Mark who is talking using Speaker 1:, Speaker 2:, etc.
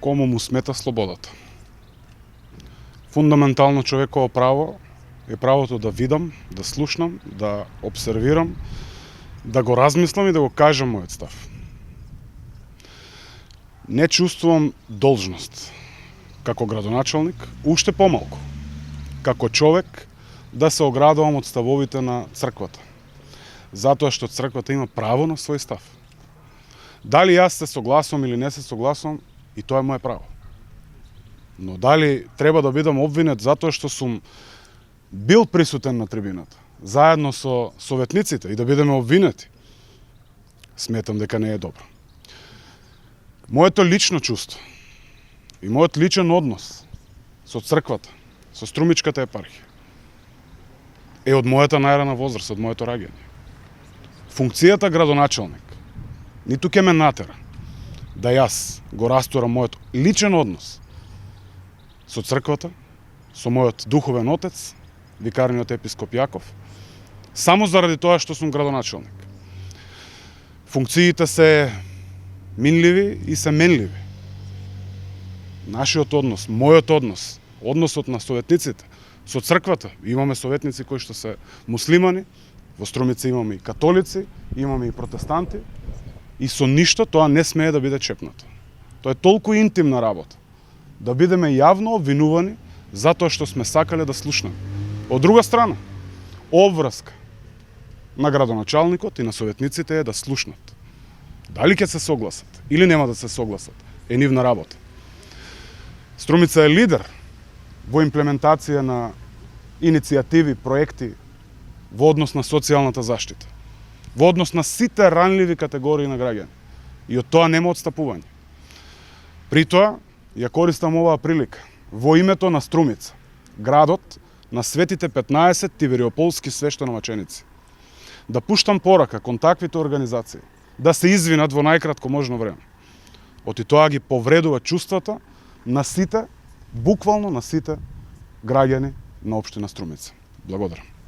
Speaker 1: кому му смета слободата. Фундаментално човеково право е правото да видам, да слушнам, да обсервирам, да го размислам и да го кажам мојот став. Не чувствувам должност како градоначалник, уште помалку, како човек, да се оградувам од ставовите на црквата. Затоа што црквата има право на свој став. Дали јас се согласувам или не се согласувам, и тоа е моје право. Но дали треба да бидам обвинет затоа што сум бил присутен на трибината, заедно со советниците и да бидеме обвинети, сметам дека не е добро. Моето лично чувство и мојот личен однос со црквата, со Струмичката епархија, е од мојата најрана возраст, од моето раѓање. Функцијата градоначалник ниту ќе ме натера да јас го растурам мојот личен однос со црквата, со мојот духовен отец, викарниот епископ Јаков, само заради тоа што сум градоначалник. Функциите се минливи и се менливи. Нашиот однос, мојот однос, односот на советниците со црквата, имаме советници кои што се муслимани, во Струмица имаме и католици, имаме и протестанти, и со ништо тоа не смее да биде чепнато. Тоа е толку интимна работа, да бидеме јавно обвинувани затоа што сме сакале да слушнеме. Од друга страна, обврска на градоначалникот и на советниците е да слушнат. Дали ќе се согласат или нема да се согласат, е нивна работа. Струмица е лидер во имплементација на иницијативи, проекти во однос на социјалната заштита, во однос на сите ранливи категории на граѓани. И од тоа нема отстапување. При тоа, ја користам оваа прилика во името на Струмица, градот на светите 15 тивериополски свештеноваченици, да пуштам порака кон таквите организации, да се извинат во најкратко можно време. Оти тоа ги повредува чувствата на сите, буквално на сите граѓани на општина Струмица. Благодарам.